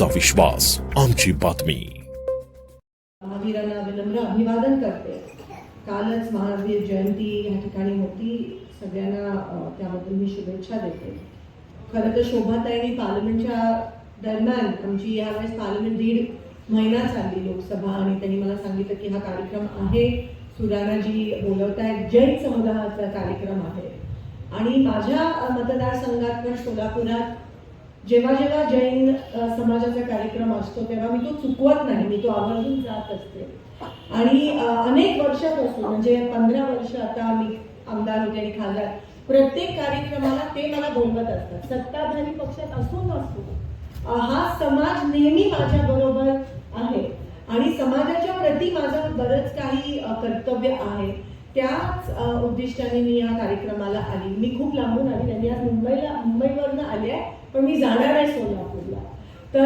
आमचा विश्वास, आमची बातमी. महावीरांना विनम्र अभिवादन करते. कालच महावीर जयंती या ठिकाणी होती. सगळ्यांना त्याबद्दल मी शुभेच्छा देते. खरं तर शोभाताईंनी पार्लमेंटच्या दरम्यान आमची यावेळेस पार्लमेंट 1.5 महिना चालली लोकसभा, आणि त्यांनी मला सांगितलं की हा कार्यक्रम आहे, सुराणाजी बोलवत आहेत, जैन समुदायाचा कार्यक्रम आहे. आणि माझ्या मतदारसंघात पण सोलापुरात जेव्हा जेव्हा जैन समाजाचा कार्यक्रम असतो तेव्हा मी तो चुकवत नाही, मी तो आवर्जून जात असते. आणि अनेक वर्षापासून म्हणजे 15 वर्ष आता मी आमदार होते आणि खासदार, प्रत्येक कार्यक्रमाला ते मला बोलवत असतात. सत्ताधारी पक्षात असो नसो, हा समाज नेहमी माझ्या बरोबर आहे आणि समाजाच्या प्रती माझं बरंच काही कर्तव्य आहे. त्याच उद्दिष्टाने मी या कार्यक्रमाला आली. मी खूप लांबून आली, त्यांनी आज मुंबईवरनं आले आहे, पण मी जाणार आहे सोलापूरला. तर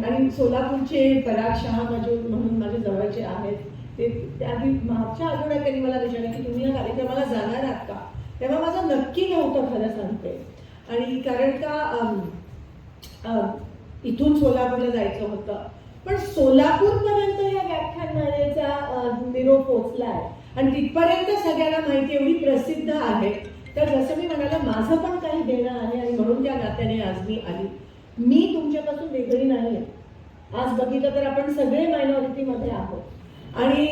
आणि सोलापूरचे पराग शहा म्हणून माझे जवळचे आहेत, ते त्याआधी मागच्या आठवड्यात त्यांनी मला विचारलं की तुम्ही या कार्यक्रमाला जाणार आहात का. तेव्हा माझं नक्की नव्हतं, खरं सांगते. आणि कारण का इथून सोलापूरला जायचं होतं, पण सोलापूरपर्यंत या व्याख्यानमालेचा निरोप पोचलाय आणि तिथपर्यंत सगळ्यांना माहिती एवढी प्रसिद्ध आहे. तर जसं मी म्हणाले, माझं पण काही देणं आहे आणि म्हणून त्या नात्याने आज मी आली. मी तुमच्यापासून वेगळी नाही आहे. आज बघितलं तर आपण सगळे मायनॉरिटीमध्ये आहोत, आणि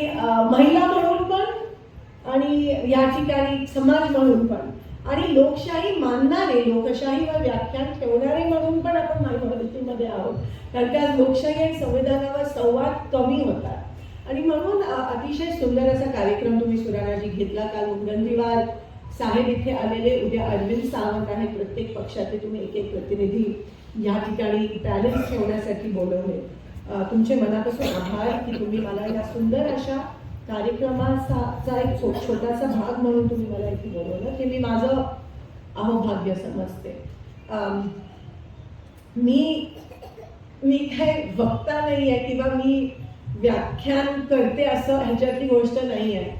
महिला म्हणून पण आणि या ठिकाणी समाज म्हणून पण, आणि लोकशाही मानणारे, लोकशाहीवर व्याख्यान ठेवणारे म्हणून पण आपण मायनॉरिटीमध्ये आहोत. कारण की आज लोकशाही आणि संविधानावर संवाद कमी होतात. आणि म्हणून अतिशय सुंदर असा कार्यक्रम तुम्ही सुराणाजी घेतला. काल मुनगंटीवार साहेब इथे आलेले, उद्या अरविंद सावंत आहेत. प्रत्येक पक्षाचे तुम्ही एक एक प्रतिनिधी या ठिकाणी बॅलन्स ठेवण्यासाठी बोलवले. तुमचे मनापासून आभार की तुम्ही मला या सुंदर अशा कार्यक्रमाचा एक छोटासा भाग म्हणून तुम्ही मला इथे बोलवलं. ते मी माझं अहोभाग्य समजते. मी काय वक्ता नाही आहे किंवा मी व्याख्यान करते असं ह्याच्यातली गोष्ट नाही आहे.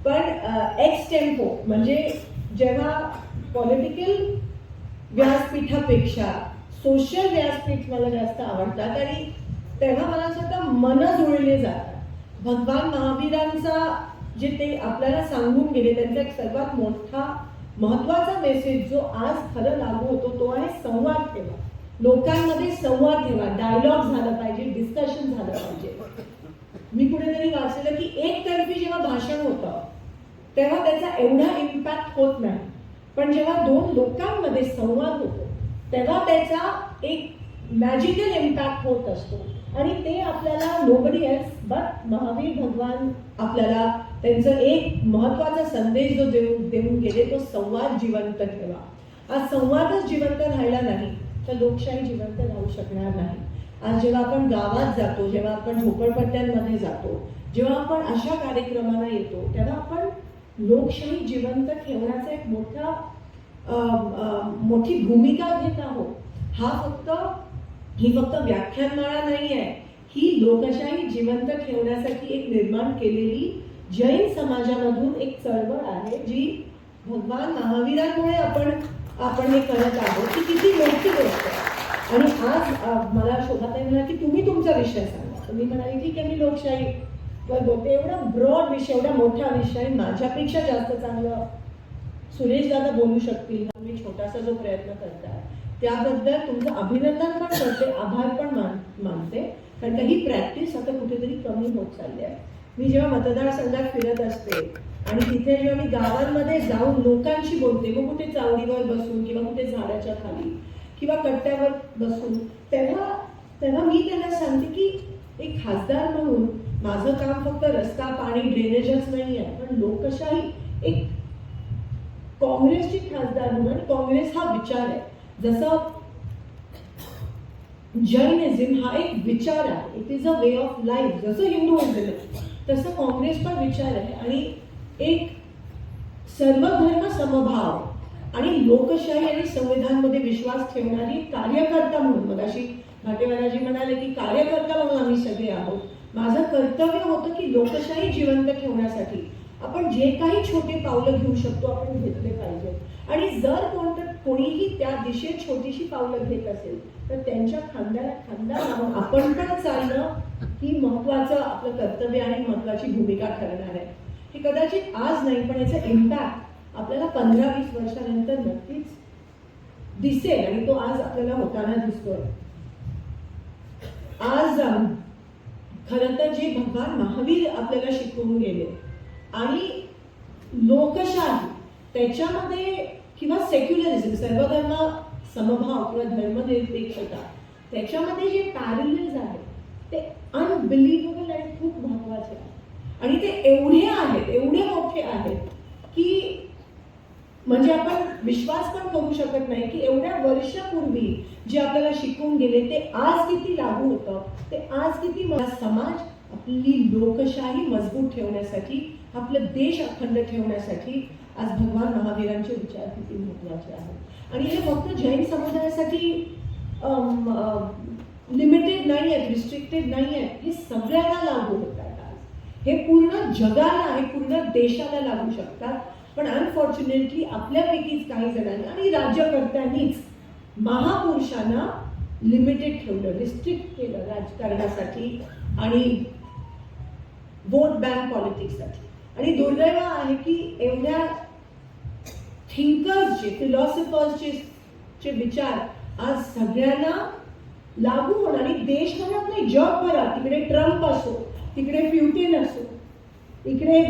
पण एक्स टेम्पो म्हणजे जेव्हा पॉलिटिकल व्यासपीठापेक्षा सोशल व्यासपीठ मला जास्त आवडतात, आणि तेव्हा मला असं वाटतं मन जुळले जातात. भगवान महावीरांचा जे ते आपल्याला सांगून गेले, त्यांचा एक सर्वात मोठा महत्वाचा मेसेज जो आज खरं लागू होतो तो आहे संवाद ठेवा. लोकांमध्ये संवाद ठेवा, डायलॉग झालं पाहिजे, डिस्कशन झालं पाहिजे. मी कुठेतरी वाचलेलं की एकतर्फी जेव्हा भाषण होतं तेव्हा त्याचा एवढा इम्पॅक्ट होत नाही, पण जेव्हा दोन लोकांमध्ये संवाद होतो तेव्हा त्याचा एक मॅजिकल इम्पॅक्ट होत असतो. आणि ते आपल्याला नोबडी एल्स बट महावीर भगवान आपल्याला त्यांचं एक महत्वाचा संदेश जो देऊन गेले, तो संवाद जिवंत ठेवा. आज संवादच जिवंत राहिला नाही तर लोकशाही जिवंत राहू शकणार नाही. आज जेव्हा आपण गावात जातो, जेव्हा आपण झोपडपट्ट्यांमध्ये जातो, जेव्हा आपण अशा कार्यक्रमाला येतो, तेव्हा आपण लोकशाही जिवंत ठेवण्याचा एक मोठी भूमिका घेत आहोत. ही फक्त व्याख्यानमाळा नाही आहे, ही लोकशाही जिवंत ठेवण्यासाठी एक निर्माण केलेली जैन समाजामधून एक चळवळ आहे, जी भगवान महावीरांमुळे आपण हे करत आहोत. ती किती मोठी गोष्ट आहे. आणि आज मला शोभाताई म्हणाली की तुम्ही तुमचा विषय सांगा. मी म्हणाली ठीक आहे, मी लोकशाही बोलते. एवढा ब्रॉड विषय, एवढा मोठा विषय, माझ्यापेक्षा जास्त चांगलं सुरेश दादा बोलू शकतील. मी छोटासा जो प्रयत्न करताय त्याबद्दल तुमचं अभिनंदन पण करते, आभार पण मानते. कारण का ही प्रॅक्टिस आता कुठेतरी कमी होत चालली आहे. मी जेव्हा मतदारसंघात फिरत असते आणि तिथे जेव्हा मी गावांमध्ये जाऊन लोकांशी बोलते, मग कुठे चावडीवर बसून किंवा कुठे झाडाच्या खाली किंवा कट्ट्यावर बसून, तेव्हा मी त्यांना सांगते की एक खासदार म्हणून माझं काम फक्त रस्ता, पाणी, ड्रेनेजच नाही आहे, पण लोकशाही एक काँग्रेसची खासदार म्हणून, काँग्रेस हा विचार आहे. जसं जैनिझम हा एक विचार आहे, it is a way of life. जसं हिंदुइझम तसं काँग्रेस पण विचार आहे. आणि एक सर्वधर्म समभाव आणि लोकशाही आणि संविधानमध्ये विश्वास ठेवणारी कार्यकर्ता म्हणून, मगाशी भाटेवाराजी म्हणाले की कार्यकर्ता म्हणून आम्ही सगळे आहोत. माझं कर्तव्य होतं की लोकशाही जिवंत ठेवण्यासाठी आपण जे काही छोटे पावलं घेऊ शकतो आपण घेतले पाहिजे. आणि जर कोणीही त्या दिशेत छोटीशी पावलं घेत असेल तर त्यांच्या खांद्याला खांदा लावून आपण पण चालणं ही महत्वाचं आपलं कर्तव्य आणि महत्वाची भूमिका ठरणार आहे. हे कदाचित आज नाही, पण याचा इम्पॅक्ट आपल्याला 15-20 वर्षानंतर नक्कीच दिसेल आणि तो आज आपल्याला होताना दिसतोय. आज खरं तर जे भगवान महावीर आपल्याला शिकवून गेले आणि लोकशाही त्याच्यामध्ये किंवा सेक्युलरिझम, सर्वधर्म समभाव किंवा धर्मनिरपेक्षता, त्याच्यामध्ये जे पॅरलल्स आहेत ते अनबिलिव्हेबल आणि खूप महत्वाचे आहेत. आणि ते एवढे आहेत, एवढे मोठे आहेत की म्हणजे आपण विश्वास पण करू शकत नाही की एवढ्या वर्षापूर्वी जे आपल्याला शिकवून गेले ते आज किती लागू होतं, ते आज किती समाज, आपली लोकशाही मजबूत ठेवण्यासाठी, आपला देश अखंड ठेवण्यासाठी आज भगवान महावीरांचे विचार किती महत्वाचे आहेत. आणि हे फक्त जैन समुदायासाठी लिमिटेड नाही आहेत, रिस्ट्रिक्टेड नाही आहेत, हे सगळ्यांना लागू होतात. आज हे पूर्ण जगाला, हे पूर्ण देशाला लागू शकतात. पण अनफॉर्च्युनेटली आपल्यापैकीच काही जणांनी आणि राज्यकर्त्यांनीच महापुरुषांना लिमिटेड ठेवलं, रिस्ट्रिक्ट केलं राजकारणासाठी आणि वोट बँक पॉलिटिक्ससाठी. आणि दुर्दैव आहे की एवढ्या थिंकर्सचे, फिलॉसॉफर्सचे विचार आज सगळ्यांना लागू होणार आणि देशभरात नाही, जगभरात. तिकडे ट्रम्प असो, तिकडे प्युटिन असो, इकडे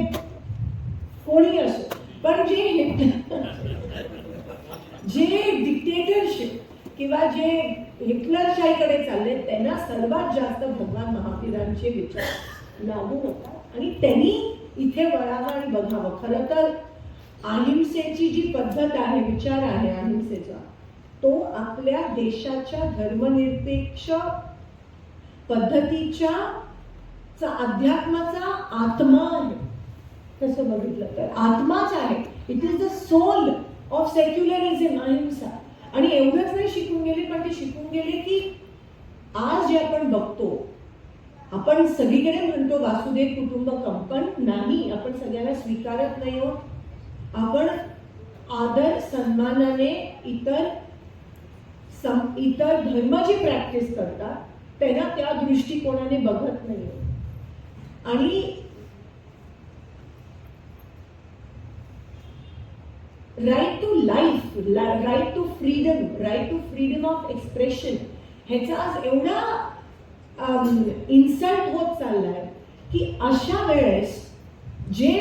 कोणी असो, पण जे डिक्टेटरशिप किंवा जे हिटलरशाहीकडे चालले त्यांना सर्वात जास्त भगवान महावीरांचे विचार लागू होतात. आणि त्यांनी इथे वळावं आणि बघावं. खरं तर अहिंसेची जी पद्धत आहे, विचार आहे अहिंसेचा, तो आपल्या देशाच्या धर्मनिरपेक्ष पद्धतीच्या अध्यात्माचा आत्मा आहे. तसं बघितलं तर आत्माच आहे. It is the soul of secularism, अहिंसा. आणि एवढंच नाही शिकून गेले, पण ते शिकून गेले की आज जे आपण बघतो, आपण सगळीकडे म्हणतो वासुदेव कुटुंबकम, पण नाही, आपण सगळ्यांना स्वीकारत नाही आहोत. आपण आदर सन्मानाने इतर धर्म जे प्रॅक्टिस करतात त्यांना त्या दृष्टिकोनाने बघत नाही. आणि right to life, right to freedom, right to freedom of expression, ह्याचा आज एवढा इन्सल्ट होत चाललाय की अशा वेळेस जे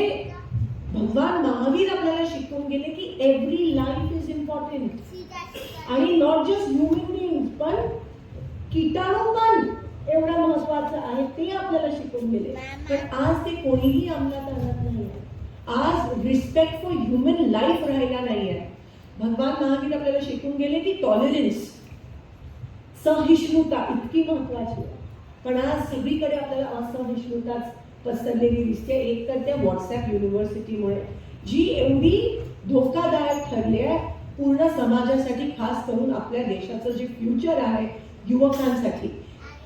भगवान महावीर आपल्याला शिकवून गेले की एव्हरी लाईफ इज इम्पॉर्टंट. आणि नॉट जस्ट ह्युमन बिईंग, पण कीटाणू पण एवढा महत्वाचं आहे, ते आपल्याला शिकवून गेले. पण आज ते कोणीही अंमलात आणत नाही. आज रिस्पेक्ट फॉर ह्युमन लाईफ राहिला नाहीये. भगवान महावीर आपल्याला शिकवून गेले की टॉलरन्स, सहिष्णुता इतकी महत्वाची आहे. पण आज सगळीकडे आपल्याला असहिष्णुताच पसरलेली दिसते. एक तर त्या व्हॉट्सॲप युनिव्हर्सिटीमुळे जी एवढी धोकादायक ठरली आहे पूर्ण समाजासाठी, खास करून आपल्या देशाचं जे फ्युचर आहे युवकांसाठी.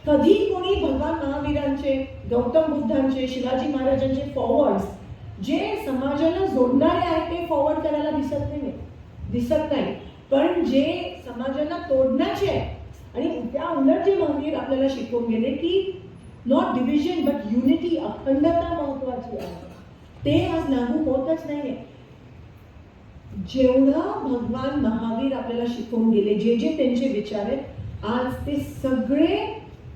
कधी कोणी भगवान महावीरांचे, गौतम बुद्धांचे, शिवाजी महाराजांचे फॉरवर्ड्स जे समाजाला जोडणारे आहेत ते फॉरवर्ड करायला दिसत नाही. पण जे समाजाला तोडण्याचे आहे आणि त्या उलट जे महावीर आपल्याला शिकवून गेले की नॉट डिव्हिजन बट युनिटी, अखंडता महत्वाची आहे, ते आज लागू होतच नाहीये. जेवढं भगवान महावीर आपल्याला शिकवून गेले, जे जे त्यांचे विचार आहेत, आज ते सगळे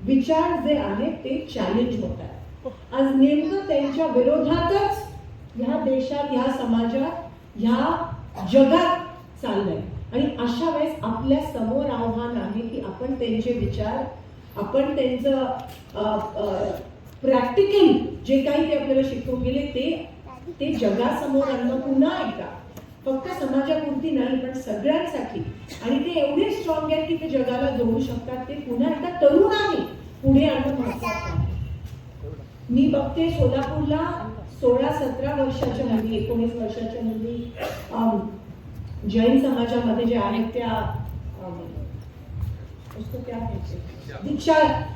विचार जे आहेत ते चॅलेंज होत आहेत. आज नेमकं त्यांच्या विरोधातच ह्या देशात, ह्या समाजात, ह्या जगात चाललंय. आणि अशा वेळेस आपल्या समोर आव्हान आहे की आपण त्यांचे विचार, आपण त्यांचं प्रॅक्टिकल जे काही ते आपल्याला शिकवून गेले ते जगासमोर आणणं पुन्हा एकदा, फक्त समाजापुरती नाही पण सगळ्यांसाठी. आणि ते एवढे स्ट्रॉंग आहेत की ते जगाला जोडू शकतात. ते पुन्हा एकदा तरुणांनी पुढे आणणं महत्त्वाचं आहे. मी बघते सोलापूरला 16-17 वर्षाच्या मुली, 19 वर्षाच्या मुली जैन समाजामध्ये जे आहेत त्या उसको क्या कहते हैं,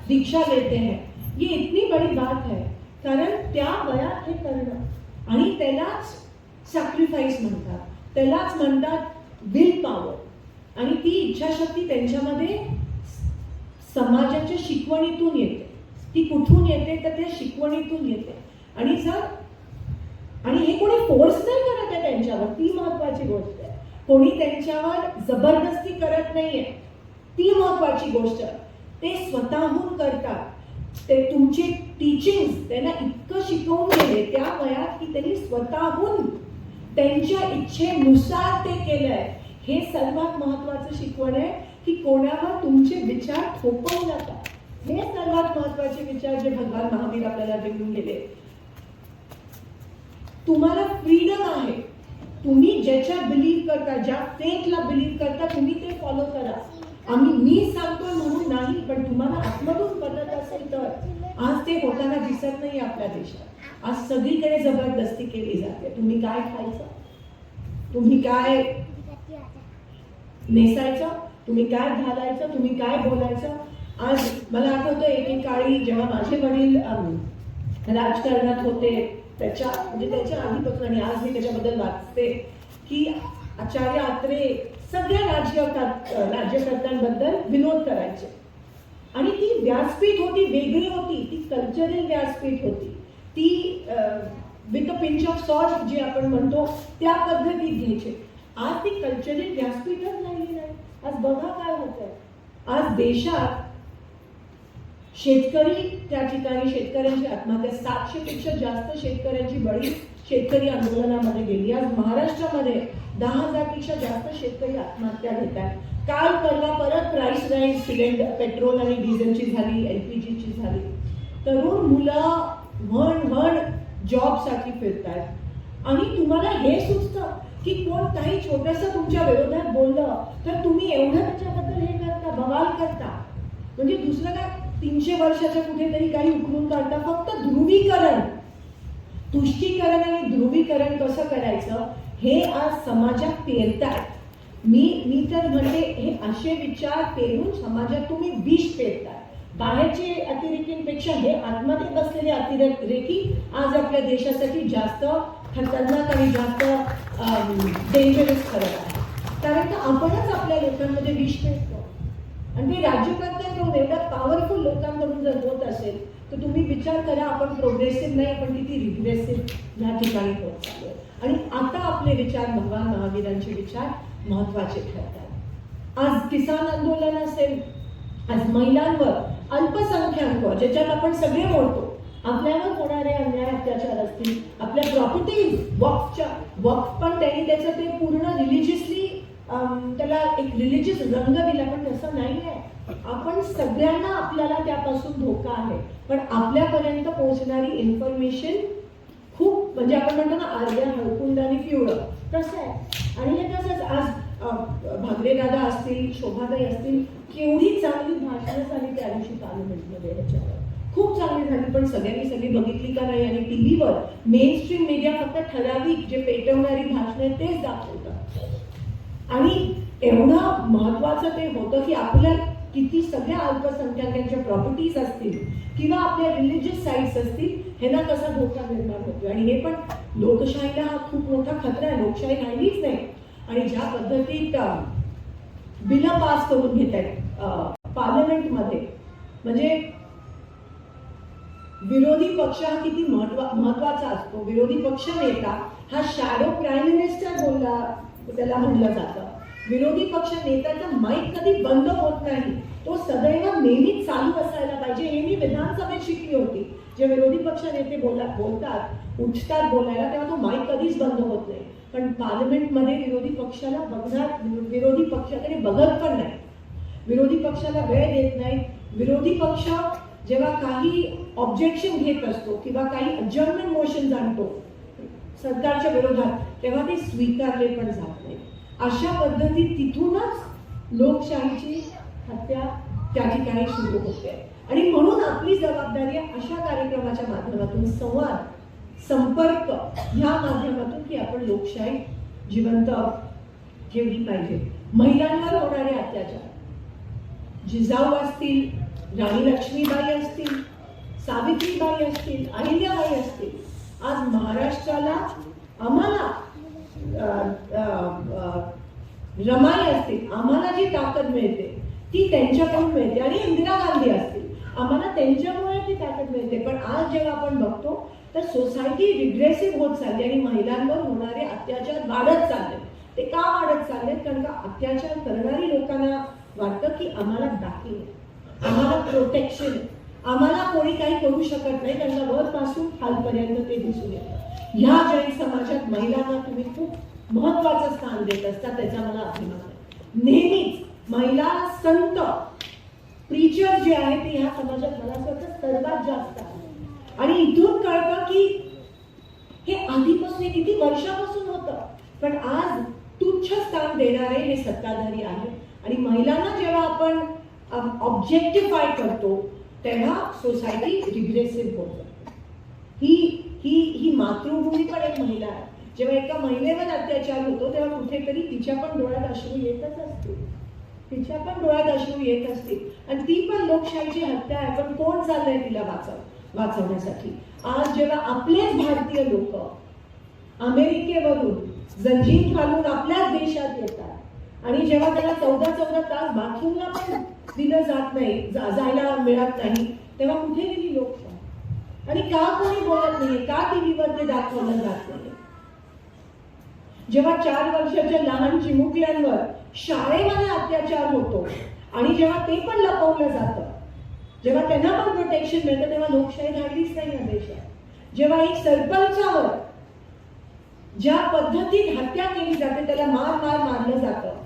दीक्षा लेते हैं. ये इतनी बड़ी बात है, कारण त्या वयात हे करणं आणि त्यालाच सॅक्रिफाईस म्हणतात, त्यालाच म्हणतात विल पॉवर. आणि ती इच्छाशक्ती त्यांच्यामध्ये समाजाच्या शिकवणीतून येते. ती कुठून येते तर त्या शिकवणीतून येते. आणि हे कोणी फोर्स नाही करत आहे त्यांच्यावर, ती महत्वाची गोष्ट आहे. कोणी त्यांच्यावर जबरदस्ती करत नाहीये, ती महत्वाची गोष्ट. ते स्वतःहून करतात. ते तुमचे टीचिंग त्यांना इतकं शिकवून गेले त्या वयात की त्यांनी स्वतःहून त्यांच्या इच्छेनुसार ते केलंय. हे सर्वात महत्वाचं शिकवण आहे की कोणावर तुमचे विचार थोपवू नका. हे सर्वात महत्वाचे विचार जे भगवान महावीर आपल्याला देऊन गेले. तुम्हाला फ्रीडम आहे. तुम्ही ज्याच्यात बिलीव्ह करता, ज्या फेथला बिलीव्ह करता, तुम्ही ते फॉलो करा. मी सांगतोय म्हणून नाही, पण तुम्हाला आतमधून पटत असेल तर. आज ते होताना दिसत नाही आपल्या देशात. आज सगळीकडे जबरदस्ती केली जाते. तुम्ही काय खायचं, तुम्ही काय नेसायचं, तुम्ही काय घालायचं, तुम्ही काय बोलायचं. आज मला आठवतं एकेकाळी जेव्हा माझे वडील राजकारणात होते, त्याच्या आधीपासून आणि आज मी त्याच्याबद्दल वाचते की आचार्य आत्रे सगळ्या राज्यकर्त्यांबद्दल विनोद करायचे. आणि ती व्यासपीठ होती, वेगळी होती, ती कल्चरल व्यासपीठ होती. ती with a pinch of salt जे आपण म्हणतो त्या पद्धतीत घ्यायचे. आज ती कल्चरल व्यासपीठच राहिली नाही. आज बघा काय होतंय. आज देशात शेतकरी त्या ठिकाणी शेतकऱ्यांची आत्महत्या, 700पेक्षा जास्त शेतकऱ्यांची बळी शेतकरी आंदोलनामध्ये गेली. आज महाराष्ट्रामध्ये 10,000पेक्षा जास्त शेतकरी आत्महत्या घेतात. काल परवा परत प्राइस राईज सिलेंडर, पेट्रोल आणि डिझेलची झाली, LPGची झाली. तरुण मुलं व्हण जॉबसाठी फिरतात. आणि तुम्हाला हे सुचतं की कोण काही छोटंसं तुमच्या विरोधात बोललं तर तुम्ही एवढं त्याच्याबद्दल हे करता, बवाल करता. म्हणजे दुसरं काय, 300 वर्षाच्या कुठेतरी काही उकळून काढता. फक्त ध्रुवीकरण, तुष्टीकरण आणि ध्रुवीकरण कसं करायचं हे आज समाजात पेरताय. मी तर म्हणते हे असे विचार पेरून समाजात तुम्ही विष पेरताय. बाहेरचे अतिरेकींपेक्षा हे आतमध्ये बसलेले अतिरेकी आज आपल्या देशासाठी जास्त खतरनाक आणि जास्त डेंजरस ठरत आहे. कारण का आपणच आपल्या लोकांमध्ये विष पेरतो. आणि ते राज्यकर्त्यांकडून एवढ्या पॉवरफुल लोकांकडून जर होत असेल तर तुम्ही विचार करा, आपण प्रोग्रेसिव्ह नाही, आपण किती रिग्रेसिव्ह या ठिकाणी होत चाललोय. आणि आता आपले विचार, भगवान महावीरांचे विचार महत्वाचे ठरतात. आज किसान आंदोलन असेल, आज महिलांवर, अल्पसंख्याक ज्याच्यात आपण सगळे बोलतो, आपल्यावर होणारे अन्याय अत्याचार असतील, आपल्या प्रॉपर्टीज, वक्फ पण त्यांनी त्याचं ते पूर्ण रिलिजियसली त्याला एक रिलिजियस रंग दिला, पण तसं नाही आहे. आपण सगळ्यांना आपल्याला त्यापासून धोका आहे. पण आपल्यापर्यंत पोहोचणारी इन्फॉर्मेशन खूप, म्हणजे आपण म्हणतो ना आर्या हळकुंडाने पिवळं, तसं आहे. आणि हे तसंच आज भागरे दादा असतील, शोभाताई असतील, केवढी चांगली भाषणं झाली त्या दिवशी पार्लमेंटमध्ये. ह्याच्यावर खूप चांगली झाली, पण सगळी बघितली का नाही. आणि टीव्हीवर मेन स्ट्रीम मीडिया फक्त ठराविक जे पेटवणारी भाषणं आहेत तेच दाखवतात. आणि एवढं महत्वाचं ते होतं की आपल्या किती सगळ्या अल्पसंख्याकांच्या प्रॉपर्टीज असतील किंवा आपल्या रिलिजियस साईट्स असतील, ह्यांना कसा धोका निर्माण होतो. आणि हे पण लोकशाहीला हा खूप मोठा खतरा आहे. लोकशाही राहिलीच नाही. आणि ज्या पद्धतीत बिलं पास करून घेत आहेत पार्लमेंटमध्ये, म्हणजे विरोधी पक्ष हा किती महत्वाचा असतो. विरोधी पक्ष नेता हा शॅडो प्राईम मिनिस्टर बोलला त्याला म्हटलं जातं. विरोधी पक्ष नेत्याचा माईक कधी बंद होत नाही, तो सदैव नेहमीच चालू असायला पाहिजे. हे मी विधानसभेत शिकली होती. जे विरोधी पक्ष नेते बोलतात, उठतात बोलायला, तेव्हा तो माईक कधीच बंद होत नाही. पण पार्लमेंटमध्ये विरोधी पक्षाला विरोधी पक्षाकडे बघत पण नाही, विरोधी पक्षाला वेळ देत नाही. विरोधी पक्ष जेव्हा काही ऑब्जेक्शन घेत असतो किंवा काही अजर्नमेंट मोशन आणतो सरकारच्या विरोधात, तेव्हा ते स्वीकारले पण जात नाही. अशा पद्धतीत तिथूनच लोकशाहीची हत्या त्या ठिकाणी सुरू होते. आणि म्हणून आपली जबाबदारी आहे अशा कार्यक्रमाच्या माध्यमातून, संवाद, संपर्क ह्या माध्यमातून की आपण लोकशाही जिवंत ठेवली पाहिजे. महिलांवर होणारे अत्याचार, जिजाऊ असतील, राणी लक्ष्मीबाई असतील, सावित्रीबाई असतील, अहिल्याबाई असतील, आज महाराष्ट्राला, आम्हाला रमाई असतील, आम्हाला जी ताकद मिळते ती त्यांच्याकडून मिळते, आणि इंदिरा गांधी असतील, आम्हाला त्यांच्यामुळे ती ताकद मिळते. पण आज जेव्हा आपण बघतो तर सोसायटी रिग्रेसिव्ह होत चालली आणि महिलांवर होणारे अत्याचार वाढत चालले. ते का वाढत चालले? कारण का अत्याचार करणारी लोकांना वाटतं की आम्हाला बॅकिंग आहे, आम्हाला प्रोटेक्शन आहे, आम्हाला कोणी काही करू शकत नाही. त्यांना वरपासून खालपर्यंत ते दिसून येतं. ह्या जैन समाजात महिलांना तुम्ही खूप महत्वाचं स्थान देत असता, त्याचा मला अभिमान आहे. नेहमीच महिला संत प्रीचर जे आहे ते ह्या समाजात मला असं वाटतं सर्वात जास्त आहे. आणि इथून कळतं की हे आधीपासून किती वर्षापासून होतं, पण आज तुच्छ स्थान देणारे हे सत्ताधारी आहेत. आणि महिलांना जेव्हा आपण ऑब्जेक्टिफाय करतो तेव्हा सोसायटी रिग्रेसिव्ह होत जाते. ही मातृभूमी पण एक महिला आहे. जेव्हा एका महिलेवर अत्याचार होतो तेव्हा कुठेतरी तिच्या पण डोळ्यात अश्रू येतच असतील, तिच्या पण डोळ्यात अश्रू येत असतील. आणि ती पण लोकशाहीची हत्या आहे. पण कोण चाललंय तिला वाचवण्यासाठी? आज जेव्हा आपलेच भारतीय लोक अमेरिकेवरून जंजीर घालून आपल्याच देशात येतात आणि जेव्हा त्याला 14 तास बाथरूमला पण दिलं जात नाही, जायला मिळत नाही, तेव्हा कुठे गेली लोकशाही? आणि का कोणी बोलत नाही? का टीव्हीवर ते दाखवलं जात नाही? जेव्हा 4 वर्षाच्या लहान चिमुकल्यांवर शाळेमध्ये अत्याचार होतो आणि जेव्हा ते पण लपवलं जातं, जेव्हा त्यांना पण प्रोटेक्शन मिळतं, तेव्हा लोकशाही राहिलीच नाही या देशात. जेव्हा एक सरपंचावर ज्या पद्धतीत हत्या केली जाते, त्याला मारलं जातं,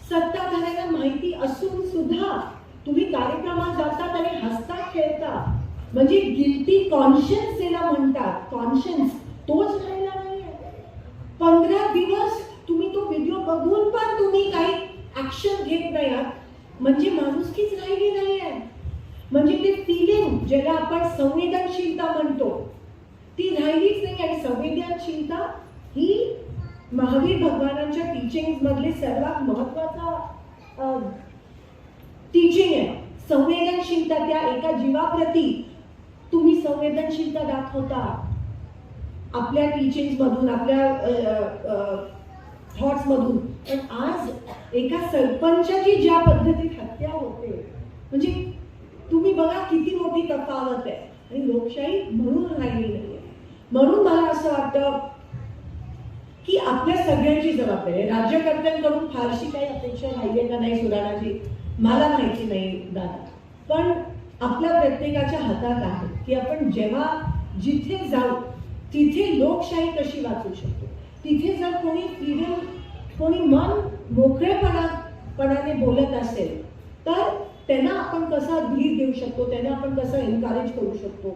सत्ताधाऱ्यांना माहिती असून सुद्धा तुम्ही कार्यक्रमात जातात आणि हसता खेळता, म्हणजे गिल्टी कॉन्शियन्स ज्याला म्हणतात, कॉन्शियन्स तोच राहिला नाहीये. 15 दिवस तुम्ही तो व्हिडिओ बघून पण तुम्ही काही ऍक्शन घेत नाही आहात, म्हणजे माणुसकीच राहिली नाहीये. म्हणजे ते फिलिंग ज्याला आपण संवेदनशीलता म्हणतो ती राहिलीच नाही. आणि संवेदनशीलता ही महावीर भगवानांच्या टीचिंग मधले सर्वात महत्वाचा टीचिंग आहे. संवेदनशीलता, त्या एका जीवाप्रती तुम्ही संवेदनशीलता दाखवता आपल्या टीचिंग मधून, आपल्या थॉट्स मधून. पण आज एका सरपंचाची ज्या पद्धतीत हत्या होते, म्हणजे तुम्ही बघा किती मोठी तफावत आहे. आणि लोकशाही म्हणून राहिली नाहीये. म्हणून मला असं वाटतं की आपल्या सगळ्यांची जबाबदारी आहे. राज्यकर्त्यांकडून फारशी काही अपेक्षा राहिली का नाही सुराणाजी मला माहिती नाही दादा, पण आपल्या प्रत्येकाच्या हातात आहे की आपण जेव्हा जिथे जाऊ तिथे लोकशाही कशी वाचू शकतो. तिथे जर कोणी फ्रीडम, कोणी मन मोकळेपणाने बोलत असेल तर त्यांना आपण कसा धीर देऊ शकतो, त्यांना आपण कसं एनकरेज करू शकतो,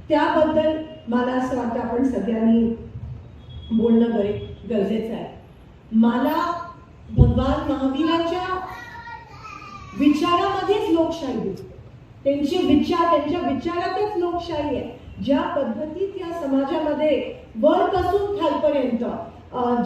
त्याबद्दल मला असं वाटतं आपण सगळ्यांनी बोलणं गरजेचं आहे. मला भगवान महावीरांच्या विचारामध्येच लोकशाही दिसते. त्यांचे विचार, त्यांच्या विचारातच लोकशाही आहे. ज्या पद्धतीत या समाजामध्ये वरपासून खालपर्यंत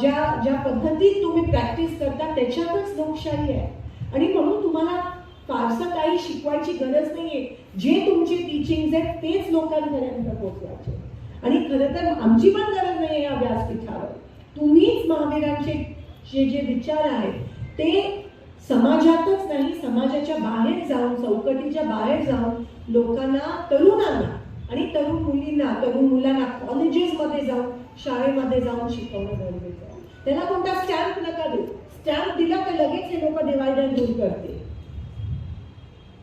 ज्या पद्धतीत तुम्ही प्रॅक्टिस करता त्याच्यातच लोकशाही आहे. आणि म्हणून तुम्हाला फारसं काही शिकवायची गरज नाहीये. जे तुमचे टीचिंग्स आहेत तेच लोकांपर्यंत पोहोचवायचे. आणि खरं तर आमची पण गरज नाही या व्यासपीठावर. तुम्हीच महावीरांचे जे विचार आहेत ते समाजातच नाही, समाजाच्या बाहेर जाऊन, चौकटीच्या बाहेर जाऊन लोकांना, तरुणांना आणि तरुण मुलींना, तरुण मुलांना कॉलेजेसमध्ये जाऊन, शाळेमध्ये जाऊन शिकवणं गरजेचं आहे. त्याला कोणता स्टॅम्प नका देऊ. स्टॅम्प दिला तर लगेच हे लोक डिवाइड अँड रूल करतील.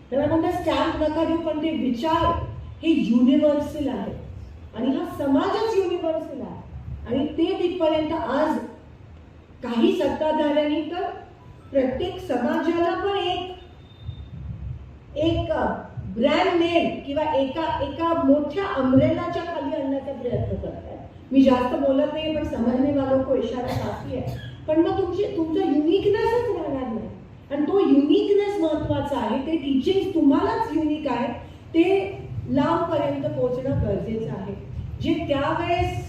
त्याला कोणता स्टॅम्प नका देऊ. पण ते विचार हे युनिव्हर्सल आहे आणि हा समाजच युनिव्हर्सल आहे. आणि ते तिथपर्यंत आज काही सत्ताधाऱ्यांनी तर प्रत्येक समाजाला पण एक ब्रँड नेम किंवा एका मोठ्या अम्ब्रेलाच्या खाली आणण्याचा प्रयत्न करतात. मी जास्त बोलत नाही, पण समजणे वालों को इशारा काफी आहे. पण मग तुमचा युनिकनेसच राहणार नाही. आणि तो युनिकनेस महत्वाचा आहे. ते टीचिंग तुम्हालाच युनिक आहे, ते लांबपर्यंत पोहोचणं गरजेचं आहे. जे त्यावेळेस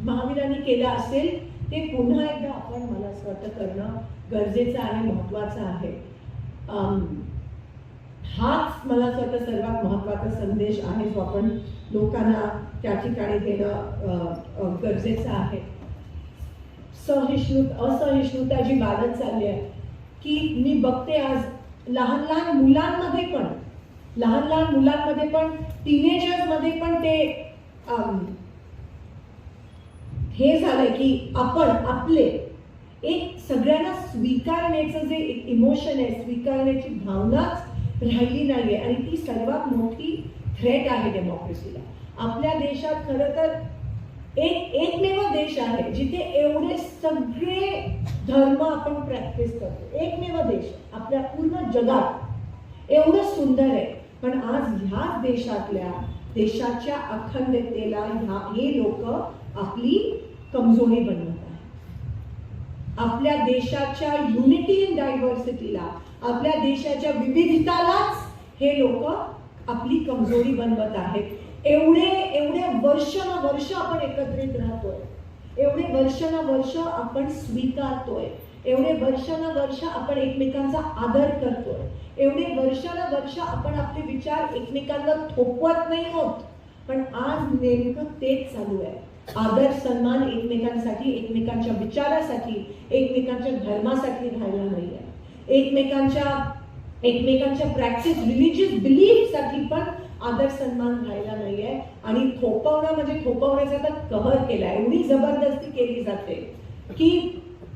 महावीरांनी केलं असेल ते पुन्हा एकदा आपण, मला असं वाटतं, करणं गरजेचं आहे, महत्वाचं आहे. हाच मला असं वाटतं सर्वात महत्वाचा संदेश आहे जो आपण लोकांना त्या ठिकाणी देणं गरजेचं आहे. असहिष्णुता जी वाढत चालली आहे, की मी बघते आज लहान लहान मुलांमध्ये पण टीनेजर्स मध्ये पण ते हे झालंय की आपले एक सगळ्यांना स्वीकारण्याचं जे एक इमोशन आहे, स्वीकारण्याची भावनाच राहिली नाहीये आणि ती सर्वात मोठी थ्रेट आहे डेमोक्रेसीला. आपल्या देशात खरं तर एकमेव देश आहे जिथे एवढे सगळे धर्म आपण प्रॅक्टिस करतो. एकमेव देश आपल्या पूर्ण जगात एवढं सुंदर आहे. पण आज ह्याच देशाच्या अखंडतेला हे लोक आपली कमजोरी बनवत आहेत. आपल्या देशाच्या युनिटी इन डायव्हर्सिटीला, आपल्या देशाच्या विविधतालाच हे लोक आपली कमजोरी बनवत आहेत. एवढे वर्ष आपण एकत्रित राहतोय, एवढे वर्ष आपण स्वीकारतोय, एवढे वर्ष आपण एकमेकांचा आदर करतोय, एवढे वर्ष आपण आपले विचार एकमेकांना थोपवत नाही आहोत. पण आज नेमकं तेच चालू आहे. आदर सन्मान एकमेकांसाठी, एकमेकांच्या विचारासाठी, एकमेकांच्या धर्मासाठी राहिला नाहीये. एकमेकांच्या प्रॅक्टिस, रिलिजियस बिलीफ साठी पण आदर सन्मान राहिला नाहीये. आणि थोपवणं म्हणजे थोपवण्याचा तर कहर केलाय, एवढी जबरदस्ती केली जाते की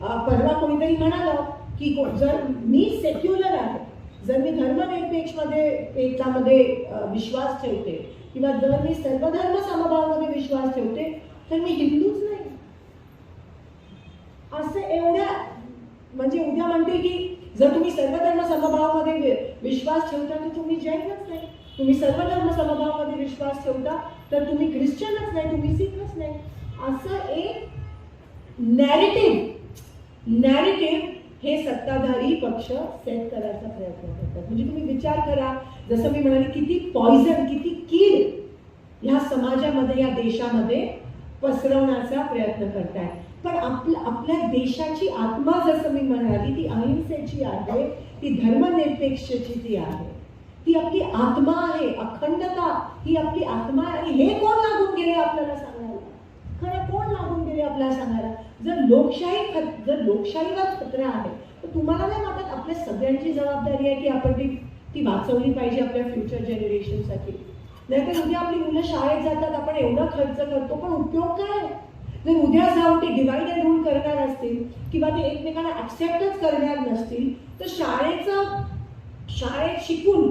परवा कोणीतरी म्हणालं की जर मी सेक्युलर आहे, जर मी धर्मनिरपेक्षमध्ये विश्वास ठेवते, किंवा जर मी सर्वधर्म समभावामध्ये विश्वास ठेवते, तर मी हिंदूच नाही. असं एवढ्या म्हणजे उद्या म्हणते की जर तुम्ही सर्वधर्म समभावामध्ये विश्वास ठेवता तर तुम्ही जैनच नाही, तुम्ही सर्वधर्म समभावामध्ये विश्वास ठेवता तर तुम्ही ख्रिश्चनच नाही, तुम्ही सिखच नाही. असं एक नॅरेटिव्ह हे सत्ताधारी पक्ष सेट करायचा प्रयत्न करतात. म्हणजे तुम्ही विचार करा, जसं मी म्हणाले, किती पॉइझन, किती कीड ह्या समाजामध्ये, या देशामध्ये पसरवण्याचा प्रयत्न करताय. पण आपल्या देशाची आत्मा, जसं मी म्हणाली, ती अहिंसेची आहे, ती धर्मनिरपेक्षची ती आहे, ती आपली आत्मा आहे. अखंडता ही आपली आत्मा आहे. आणि हे कोण लागून गेले आपल्याला सांगायला? खरं कोण लागून गेले आपल्याला सांगायला? जर लोकशाहीला खतरा आहे, तर तुम्हाला नाही वाटत आपल्या सगळ्यांची जबाबदारी आहे की आपण ती वाचवली पाहिजे आपल्या फ्युचर जनरेशनसाठी? नाहीतर उद्या आपली मुलं शाळेत जातात, आपण एवढा खर्च करतो, पण उपयोग काय? जर उद्या जाऊन ते डिवाइड अँड रूल करणार असतील, किंवा ते एकमेकांना ऍक्सेप्टच करणार नसतील, तर शाळेत शिकून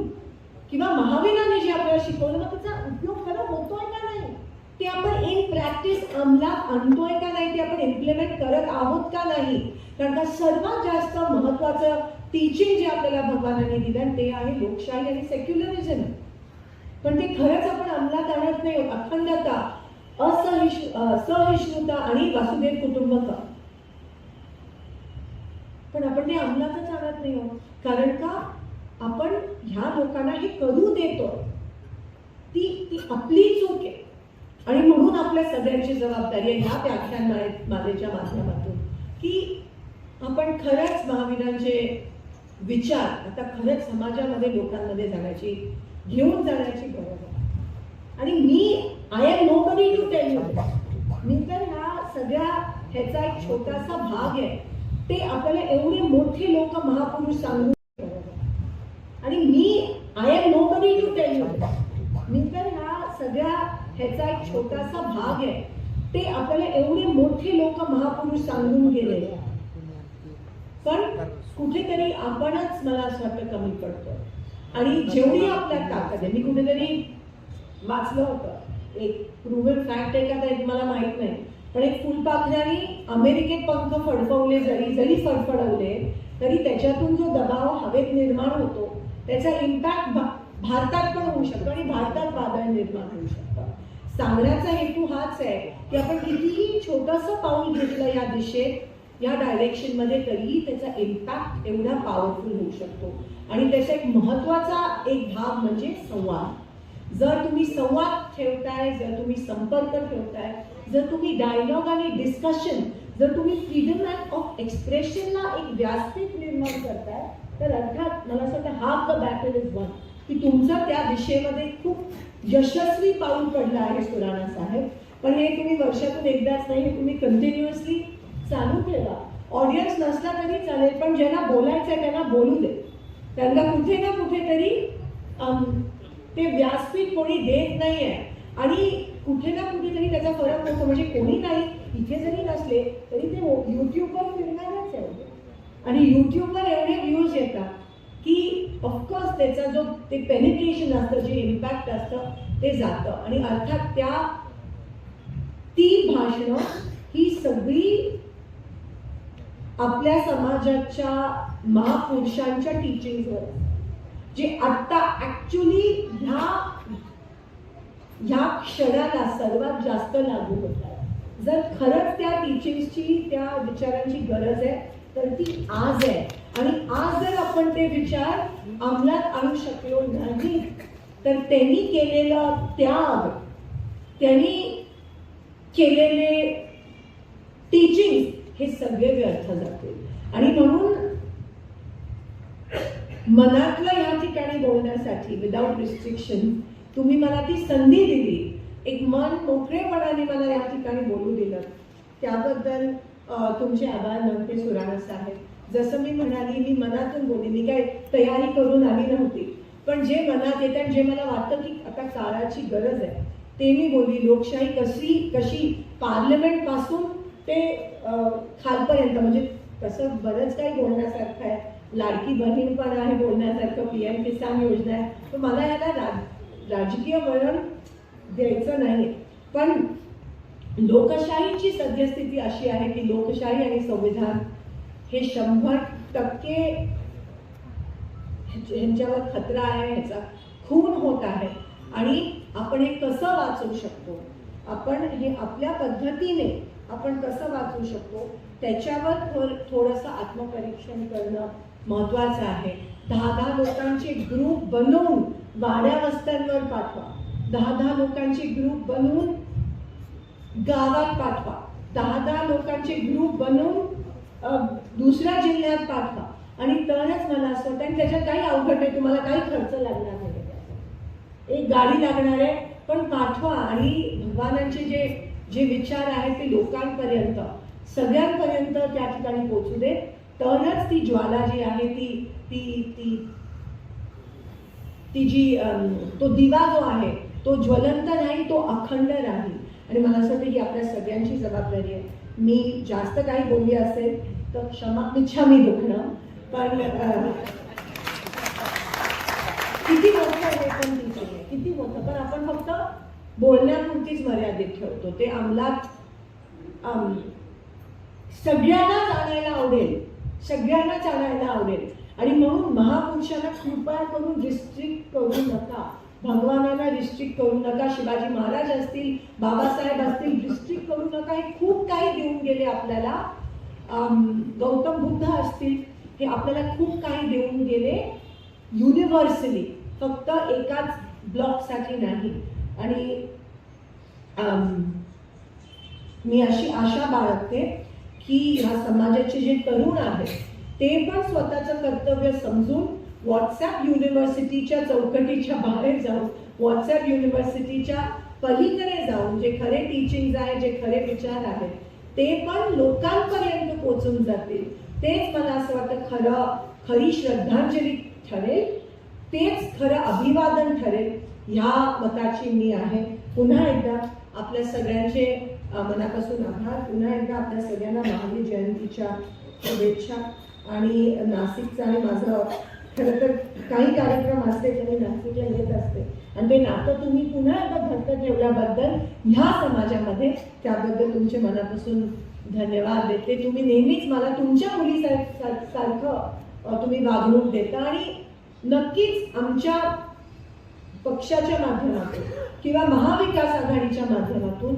किंवा महाविनाने जे आपल्याला शिकवलं, मग त्याचा उपयोग खरं होतोय का नाही? ते आपण इन प्रॅक्टिस अंमलात आणतोय का नाही? ते आपण इम्प्लिमेंट करत आहोत का नाही? कारण का सर्वात जास्त महत्वाचं टीचिंग जे आपल्याला भगवानाने दिलं ते आहे लोकशाही आणि सेक्युलरिझम. पण ते खरंच आपण अंमलात आणत नाही. अखंडता, सहिष्णुता आणि वासुदेव कुटुंबकम, पण आपण ते अंमलातच आणत नाही आहोत. कारण का आपण ह्या लोकांना हे करू देतो, ती आपली चूक आहे. आणि म्हणून आपल्या सगळ्यांची जबाबदारी आहे ह्या व्याख्यानमालेच्या माध्यमातून की आपण खरंच महावीरांचे विचार आता खरंच समाजामध्ये, लोकांमध्ये घेऊन जाण्याची गरज आहे. आणि I am nobody to tell you, मी तर ह्या सगळ्या ह्याचा एक छोटासा भाग आहे. ते आपल्याला एवढे मोठे लोक, महापुरुष सांगून, आणि I am nobody to tell you, मी तर ह्या सगळ्या ह्याचा एक छोटासा भाग आहे. ते आपल्याला एवढे मोठे लोक, महापुरुष सांगून गेले, पण कुठेतरी आपणच, मला असं वाटतं, कमी पडतो. आणि जेवढी आपल्यात ताकद आहे, मी कुठेतरी वाचलं होतं, एक प्रूव्हन फॅक्ट आहे का ते मला माहित नाही, पण एक फुलपाखराने अमेरिकेत पंख फडफवले, जरी फडफडवले तरी त्याच्यातून जो दबाव हवेत निर्माण होतो त्याचा इम्पॅक्ट भारतात पण होऊ शकतो आणि भारतात वादळ निर्माण होऊ शकतं. सांगण्याचा हेतू हाच आहे की आपण कितीही छोटंसं पाऊल घेतलं या दिशेत, या डायरेक्शन मध्ये, तरी त्याचा इम्पॅक्ट एवढा पॉवरफुल होऊ शकतो. आणि त्याचा एक महत्वाचा एक भाग म्हणजे संवाद. जर तुम्ही संवाद ठेवताय, जर तुम्ही संपर्क ठेवताय, जर तुम्ही डायलॉग आणि डिस्कशन, जर तुम्ही फ्रीडम ऑफ एक्सप्रेशनला एक व्यासपीठ निर्माण करताय, तर अर्थात मला असं वाटतं half the battle is one, की तुमचं त्या दिशेमध्ये खूप यशस्वी पाऊल पडलं आहे सुराणा साहेब. पण हे तुम्ही वर्षातून एकदाच नाही, तुम्ही कंटिन्युअसली चालू ठेवा. ऑडियन्स नसला तरी चालेल, पण ज्यांना बोलायचं आहे त्यांना बोलू दे. त्यांना कुठे ना कुठेतरी ते व्यासपीठ कोणी देत नाहीये आणि कुठे ना कुठेतरी त्याचा फरक होतो. म्हणजे कोणी नाही इथे जरी नसले तरी ते युट्यूबवर फिरणारच आहे आणि युट्यूबवर एवढे व्ह्यूज येतात की ऑफकोर्स त्याचा जो ते पेनिट्रेशन असतं, जे इम्पॅक्ट असतं ते जातं. आणि अर्थात ती भाषणं ही सगळी आपल्या समाजाच्या महापुरुषांच्या टीचिंगवर, जे आत्ता ऍक्च्युली ह्या क्षणाला सर्वात जास्त लागू होतात. जर खरंच त्या टीचिंग्सची, त्या विचारांची गरज आहे तर ती आज आहे. आणि आज जर आपण ते विचार अंमलात आणू शकलो नाही तर त्यांनी केलेलं त्याग, त्यांनी केलेले टीचिंग हे सगळे व्यर्थ जातील. आणि म्हणून मनातलं या ठिकाणी बोलण्यासाठी विदाउट रिस्ट्रिक्शन तुम्ही मला ती संधी दिली, एक मन मोकळेपणाने मला या ठिकाणी बोलू दिलं, त्याबद्दल तुमचे आभार मानते सुराणा साहेब. जसं मी म्हणाली, मी मनातून बोलली, मी काय तयारी करून आली नव्हती, पण जे मनात येतं आणि जे मला वाटतं की आता काळाची गरज आहे ते मी बोलली. लोकशाही कशी पार्लमेंट पासून ते खालपर्यंत, म्हणजे तसं बरंच काही बोलण्यासारखं आहे. लाडकी बहीण पण आहे बोलण्यासारखं, PM किसान योजना आहे. तर मला याला राजकीय वळण द्यायचं नाही, पण लोकशाहीची सद्यस्थिती अशी आहे की लोकशाही आणि संविधान हे 100% ह्यांच्यावर खतरा आहे, ह्याचा खून होत आहे. आणि आपण हे कसं वाचवू शकतो, आपण हे आपल्या पद्धतीने आपण कसं वाचवू शकतो त्याच्यावर थोडंसं आत्मपरीक्षण करणं महत्त्वाचं आहे. 10-10 लोकांचे ग्रुप बनवून वाड्या वस्त्यांवर पाठवा, 10-10 लोकांचे ग्रुप बनवून गावात पाठवा, 10-10 लोकांचे ग्रुप बनवून दुसऱ्या जिल्ह्यात पाठवा. आणि तरच मला असं वाटतं, आणि त्याच्यात काही अवघड आहे, तुम्हाला काही खर्च लागणार नाही, एक गाडी लागणार आहे, पण पाठवा. आणि भगवानांचे जे विचार आहेत ते लोकांपर्यंत, सगळ्यांपर्यंत त्या ठिकाणी पोहोचू दे, तरच ती ज्वाला जी आहे ती जी तो दिवा जो आहे तो ज्वलंत राहील, तो अखंड राहील. आणि मला असं वाटतं की आपल्या सगळ्यांची जबाबदारी आहे. मी जास्त काही बोलली असेल तर क्षमा दुखणं, पण किती मोठं आहे, पण किती मोठं, पण आपण फक्त बोलण्यापुरतीच मर्यादित ठेवतो. ते अंमलात सगळ्यांना जाणायला आवडेल. आणि म्हणून महापुरुषांना कृपया करून रिस्ट्रिक्ट करू नका, भगवानांना रिस्ट्रिक्ट करू नका, शिवाजी महाराज असतील, बाबासाहेब असतील, रिस्ट्रिक्ट करू नका. हे खूप काही देऊन गेले आपल्याला. गौतम बुद्ध असतील, हे आपल्याला खूप काही देऊन गेले युनिव्हर्सली, फक्त एकाच ब्लॉकसाठी नाही. आणि मी अशी आशा बाळगते की ह्या समाजाचे जे तरुण आहेत ते पण स्वतःचं कर्तव्य समजून व्हॉट्सॲप युनिव्हर्सिटीच्या चौकटीच्या बाहेर जाऊन, व्हॉट्सॲप युनिव्हर्सिटीच्या पलीकडे जाऊन जे खरे टीचिंग आहे, जे खरे विचार आहेत ते पण लोकांपर्यंत पोहोचून जातील. तेच मला असं वाटतं खरी श्रद्धांजली ठरेल, तेच खरं अभिवादन ठरेल. ह्या मताची मी आहे. पुन्हा एकदा आपल्या सगळ्यांचे मनापासून आभार. पुन्हा एकदा आपल्या सगळ्यांना महावीर जयंतीच्या शुभेच्छा. आणि नाशिकचं आणि माझं खरं तर काही कार्यक्रम असते तरी नाशिकला येत असते, आणि ते नातं तुम्ही पुन्हा एकदा घट्ट ठेवल्याबद्दल ह्या समाजामध्ये, त्याबद्दल तुमचे मनापासून धन्यवाद देते. तुम्ही नेहमीच मला तुमच्या मुलीसारखं तुम्ही वागणूक देता. आणि नक्कीच आमच्या पक्षाच्या माध्यमातून किंवा महाविकास आघाडीच्या माध्यमातून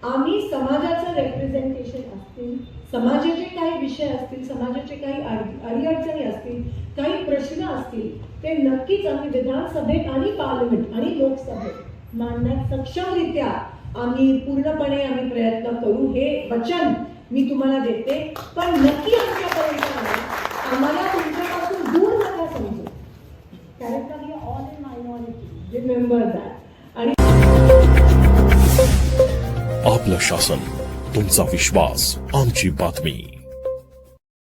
आम्ही समाजाचं रेप्रेझेंटेशन असतील, समाजाचे काही विषय असतील, समाजाचे काही अडीअडचणी असतील, काही प्रश्न असतील, ते नक्कीच आम्ही विधानसभेत आणि पार्लमेंट आणि लोकसभेत मांडण्यात सक्षमरित्या आम्ही पूर्णपणे प्रयत्न करू, हे वचन मी तुम्हाला देते. पण नक्की आमच्यापर्यंत आम्हाला तुमच्यापासून दूर नका समजू, कारण का we all in minority, remember that. आणि आपलं शासन तुमचा विश्वास आमची बातमी.